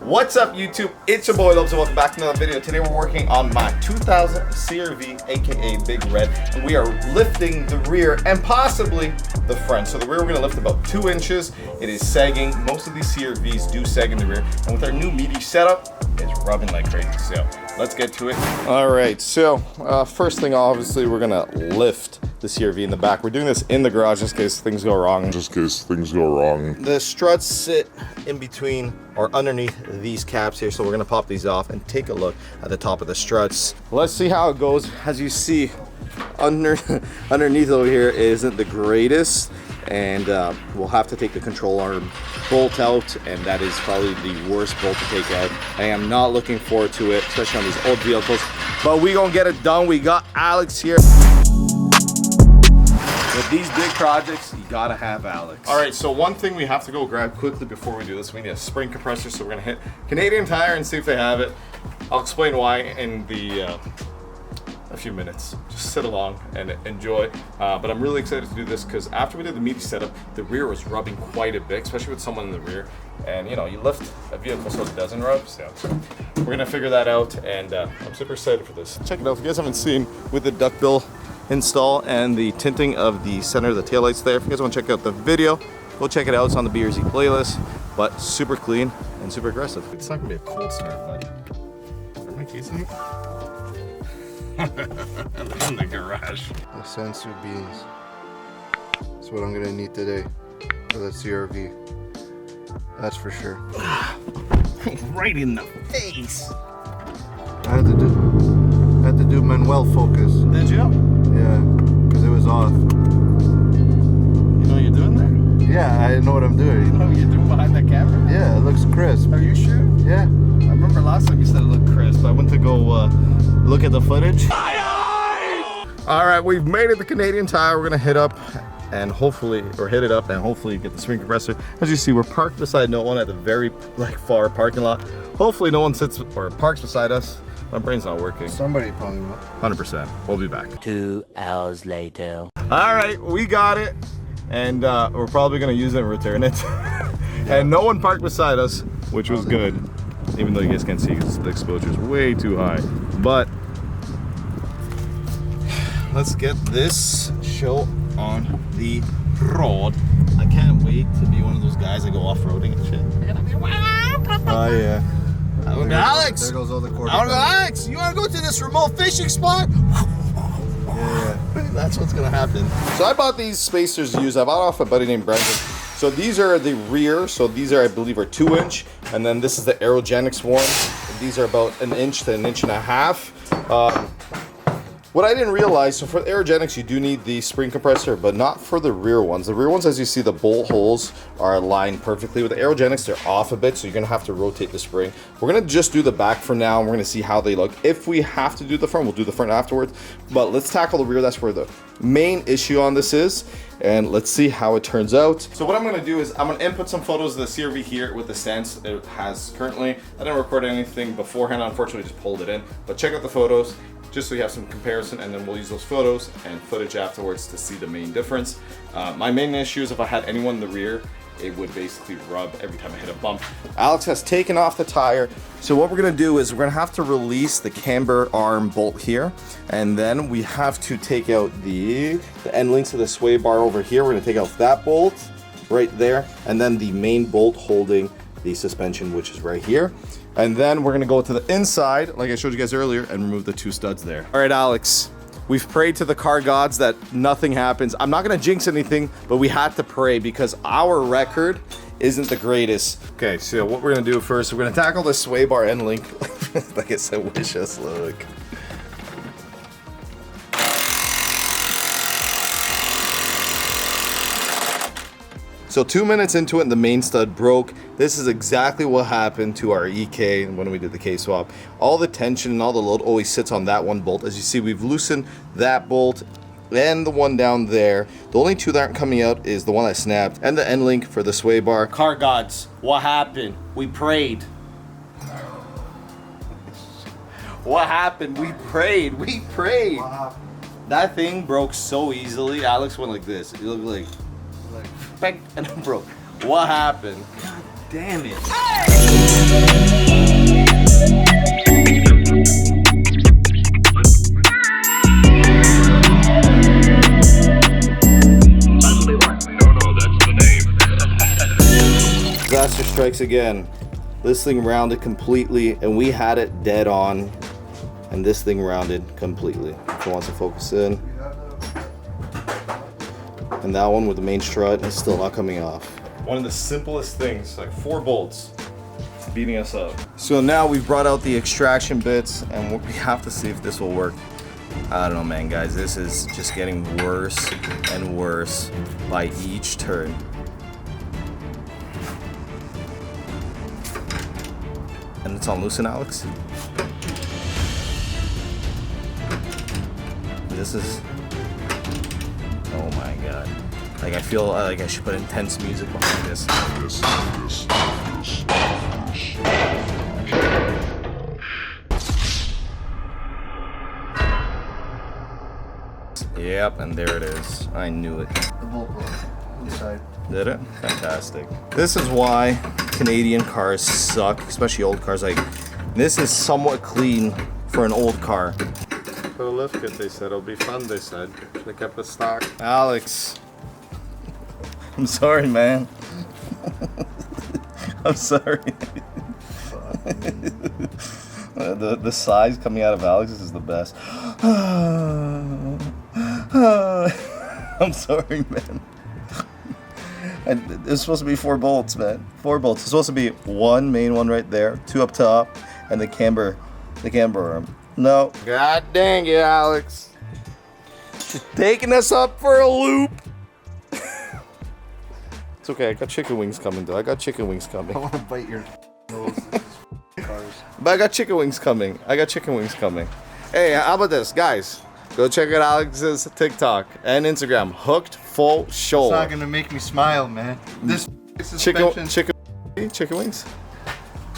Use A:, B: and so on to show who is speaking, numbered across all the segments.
A: What's up YouTube? It's your boy Lowpes and welcome back to another video. Today we're working on my 2000 CRV, aka Big Red, and we are lifting the rear and possibly the front. So the rear we're going to lift about 2 inches. It is sagging. Most of these CRVs do sag in the rear, and with our new meaty setup, it's rubbing like crazy. So let's get to it. All right, so first thing, obviously we're going to lift the CRV in the back. We're doing this in the garage just in case things go wrong. The struts sit in between or underneath these caps here, so we're gonna pop these off and take a look at the top of the struts. Let's see how it goes. As you see, underneath over here isn't the greatest, and we'll have to take the control arm bolt out, and that is probably the worst bolt to take out. I am not looking forward to it, especially on these old vehicles, but we gonna get it done. We got Alex here. With these big projects, you gotta have Alex. All right, so one thing we have to go grab quickly before we do this, we need a spring compressor, so we're gonna hit Canadian Tire and see if they have it. I'll explain why in a few minutes. Just sit along and enjoy. But I'm really excited to do this because after we did the meaty setup, the rear was rubbing quite a bit, especially with someone in the rear. And you know, you lift a vehicle so it doesn't rub, so we're gonna figure that out, and I'm super excited for this. Check it out, if you guys haven't seen, with the duckbill install and the tinting of the center of the taillights there. If you guys want to check out the video, go check it out. It's on the BRZ playlist, but super clean and super aggressive. It's not gonna be a cold start, but are my keys in here? In the garage.
B: The sensu beans. That's what I'm gonna need today for the CRV. That's for sure.
A: Right in the face.
B: I had to do Manuel focus.
A: Did you?
B: Yeah, because it was off.
A: You know what you're doing there?
B: Yeah, I know what I'm doing.
A: You know what you're doing behind that camera?
B: Yeah, it looks crisp.
A: Are you sure?
B: Yeah.
A: I remember last time you said it looked crisp. I went to go look at the footage. All right, we've made it to Canadian Tire. We're gonna hit it up and hopefully get the spring compressor. As you see, we're parked beside no one at the very far parking lot. Hopefully no one sits or parks beside us. My brain's not working.
B: Somebody probably will.
A: 100%. We'll be back.
C: 2 hours later.
A: All right, we got it, and we're probably gonna use it and return it. And no one parked beside us, which was good, even though you guys can't see because the exposure is way too high. But let's get this show on the road. I can't wait to be one of those guys that go off-roading and shit.
B: Oh yeah.
A: Alex!
B: There goes all the quarter.
A: Alex, you wanna go to this remote fishing spot?
B: Yeah.
A: That's what's gonna happen. So I bought these spacers used. I bought off a buddy named Brendan. So these are the rear. So these are, I believe, are 2 inch, and then this is the Aerogenics one. These are about 1 inch to 1.5 inches. What I didn't realize, so for the Aerogenics, you do need the spring compressor, but not for the rear ones. The rear ones, as you see, the bolt holes are aligned perfectly. With the Aerogenics, they're off a bit, so you're gonna have to rotate the spring. We're gonna just do the back for now, and we're gonna see how they look. If we have to do the front, we'll do the front afterwards. But let's tackle the rear. That's where the main issue on this is, and let's see how it turns out. So what I'm gonna do is I'm gonna input some photos of the CRV here with the stance it has currently. I didn't record anything beforehand, unfortunately, just pulled it in. But check out the photos, just so you have some comparison, and then we'll use those photos and footage afterwards to see the main difference. My main issue is if I had anyone in the rear, it would basically rub every time I hit a bump. Alex has taken off the tire. So what we're gonna do is we're gonna have to release the camber arm bolt here, and then we have to take out the end links of the sway bar over here. We're gonna take out that bolt right there, and then the main bolt holding the suspension, which is right here. And then we're gonna go to the inside, like I showed you guys earlier, and remove the 2 studs there. All right, Alex, we've prayed to the car gods that nothing happens. I'm not gonna jinx anything, but we had to pray because our record isn't the greatest. Okay, so what we're gonna do first, we're gonna tackle the sway bar end link. Like I said, wish us luck. So 2 minutes into it and the main stud broke. This is exactly what happened to our EK when we did the K-swap. All the tension and all the load always sits on that one bolt. As you see, we've loosened that bolt and the one down there. The only 2 that aren't coming out is the one that snapped and the end link for the sway bar. Car gods, what happened? We prayed. What happened? We prayed. We prayed. That thing broke so easily. Alex went like this. It looked like and it broke. What happened? God damn it. Hey! strikes again. This thing rounded completely, and we had it dead on. And this thing rounded completely. If it wants to focus in. And that one with the main strut is still not coming off. One of the simplest things, like 4 bolts, beating us up. So now we've brought out the extraction bits, and we have to see if this will work. I don't know, man, guys. This is just getting worse and worse by each turn. And it's on loosen, Alex. This is, oh my god. Like, I feel like I should put intense music behind this. Yep, and there it is. I knew it.
B: The bolt broke inside.
A: Did it? Fantastic. This is why Canadian cars suck, especially old cars. Like, this is somewhat clean for an old car.
D: For a lift kit, they said it'll be fun. They said they kept the stock.
A: Alex, I'm sorry, man. I'm sorry. The sighs coming out of Alex is the best. I'm sorry, man. And it's supposed to be 4 bolts, man. 4 bolts. It's supposed to be 1 main one right there, 2 up top, and the camber arm. No.
D: God dang it, Alex.
A: Just taking us up for a loop. It's okay, I got chicken wings coming though. I got chicken wings coming.
B: I want to bite your nose. Cars.
A: But I got chicken wings coming. Hey, how about this, guys? Go check out Alex's TikTok and Instagram. Hooked Full Show.
B: It's not gonna make me smile, man. This suspension
A: chicken wings.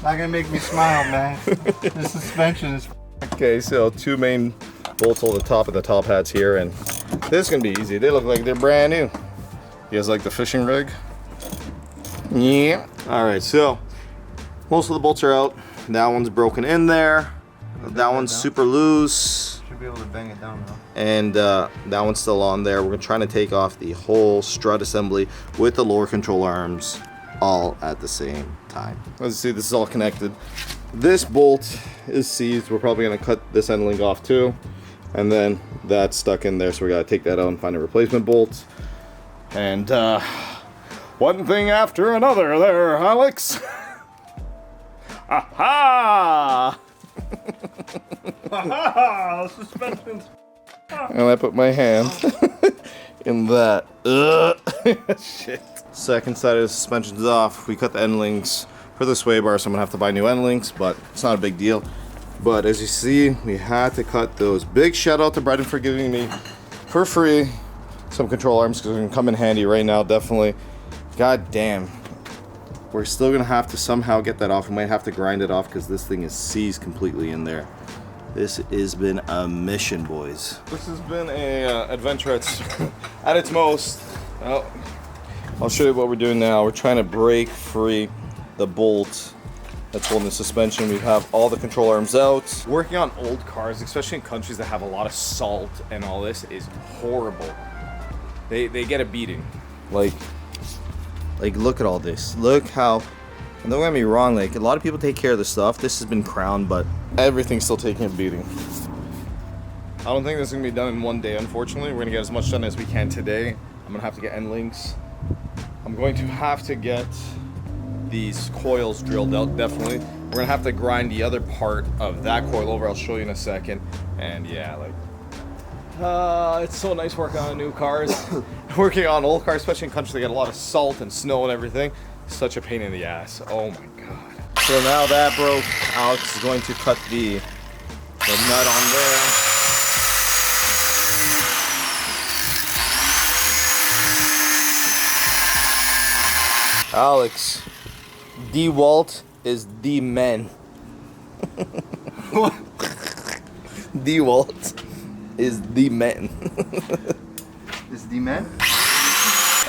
B: not gonna make me smile, man. This suspension is.
A: Okay, so 2 main bolts on the top of the top hats here, and this is gonna be easy. They look like they're brand new. You guys like the fishing rig? Yeah. All right, so most of the bolts are out. That one's broken in there. That one's super loose.
B: Should be able to bang it down though.
A: And that one's still on there. We're trying to take off the whole strut assembly with the lower control arms all at the same time. Let's see, this is all connected. This bolt is seized. We're probably gonna cut this end link off too. And then that's stuck in there, so we gotta take that out and find a replacement bolt. And one thing after another there, Alex. Aha!
B: Suspensions.
A: And I put my hand in that. Shit. Second side of the suspension's off. We cut the end links for the sway bar, so I'm gonna have to buy new end links, but it's not a big deal. But as you see, we had to cut those. Big shout out to Brendan for giving me for free some control arms, because they're gonna come in handy right now, definitely. God damn. We're still gonna have to somehow get that off. We might have to grind it off because this thing is seized completely in there. This has been a mission, boys. This has been a adventure at its most. Oh, I'll show you what we're doing now. We're trying to break free the bolt that's holding the suspension. We have all the control arms out. Working on old cars, especially in countries that have a lot of salt and all this, is horrible. They get a beating. Like look at all this. Look how, and don't get me wrong, like a lot of people take care of the stuff. This has been crowned, but everything's still taking a beating. I don't think this is gonna be done in one day, unfortunately. We're gonna get as much done as we can today. I'm gonna have to get end links. I'm going to have to get these coils drilled out, definitely. We're gonna have to grind the other part of that coil over. I'll show you in a second. And yeah, like, it's so nice working on new cars. Working on old cars, especially in countries that get a lot of salt and snow and everything, such a pain in the ass. Oh my god. So now that broke, Alex is going to cut the nut on there. Alex, DeWalt is the men.
B: What?
A: DeWalt is the man.
B: Is the man?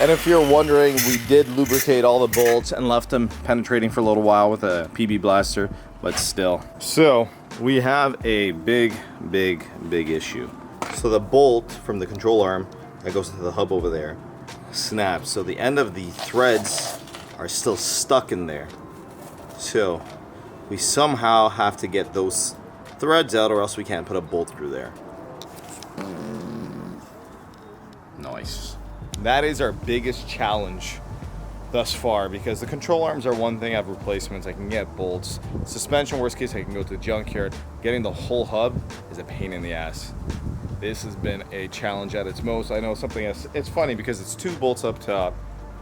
A: And if you're wondering, we did lubricate all the bolts and left them penetrating for a little while with a PB blaster, but still. So we have a big issue. So the bolt from the control arm that goes to the hub over there snaps. So the end of the threads are still stuck in there. So we somehow have to get those threads out or else we can't put a bolt through there. Nice. That is our biggest challenge thus far, because the control arms are one thing. I have replacements, I can get bolts. Suspension, worst case, I can go to the junkyard. Getting the whole hub is a pain in the ass. This has been a challenge at its most. I know something else. It's funny because it's 2 bolts up top,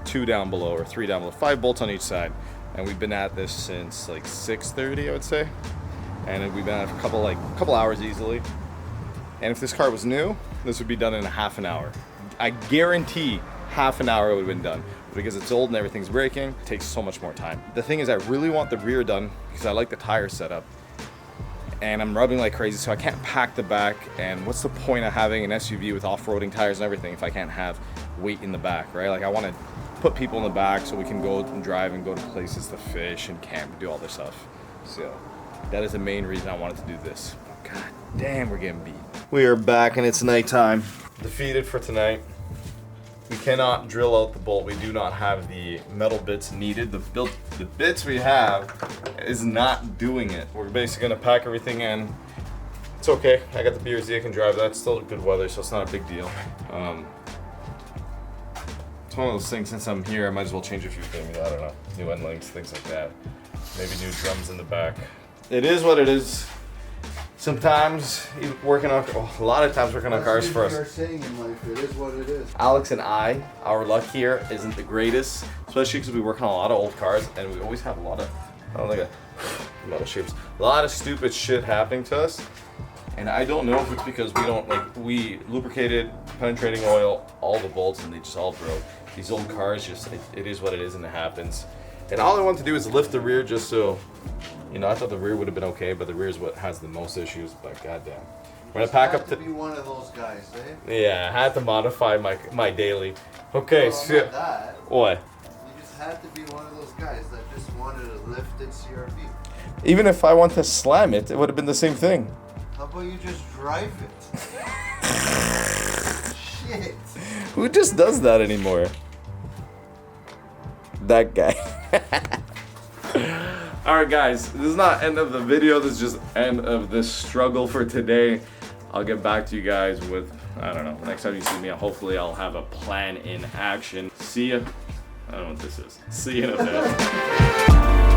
A: 2 down below, or 3 down below, 5 bolts on each side. And we've been at this since like 6:30, I would say. And we've been at it for a couple hours easily. And if this car was new, this would be done in a half an hour. I guarantee half an hour it would have been done. But because it's old and everything's breaking, it takes so much more time. The thing is, I really want the rear done because I like the tire setup. And I'm rubbing like crazy, so I can't pack the back. And what's the point of having an SUV with off-roading tires and everything if I can't have weight in the back, right? Like, I want to put people in the back so we can go and drive and go to places to fish and camp and do all this stuff. So that is the main reason I wanted to do this. God damn, we're getting beat. We are back and it's nighttime. Defeated for tonight. We cannot drill out the bolt. We do not have the metal bits needed. The bits we have is not doing it. We're basically gonna pack everything in. It's okay. I got the BRZ, I can drive that. It's still good weather, so it's not a big deal. It's one of those things, since I'm here, I might as well change a few things. I don't know, new end links, things like that. Maybe new drums in the back. It is what it is. Sometimes working on, a lot of times working on cars for us.
B: That's what you're saying in life. It is what it is.
A: Alex and our luck here isn't the greatest, especially because we work on a lot of old cars and we always have a lot of, I don't think a lot of shapes, a lot of stupid shit happening to us. And I don't know if it's because we lubricated, penetrating oil, all the bolts, and they just all broke. These old cars, it is what it is and it happens. And all I want to do is lift the rear just so, I thought the rear would have been okay, but the rear is what has the most issues, but goddamn. We're gonna pack up
B: to be one of those guys, eh?
A: Yeah, I had to modify my daily. Okay,
B: well,
A: so
B: not that.
A: What?
B: You just had to be one of those guys that just wanted to lift its CRV.
A: Even if I want to slam it, it would have been the same thing.
B: How about you just drive it? Shit.
A: Who just does that anymore? That guy. Alright guys, this is not end of the video, this is just end of this struggle for today. I'll get back to you guys with, I don't know, next time you see me, hopefully I'll have a plan in action. See ya. I don't know what this is. See you in a bit.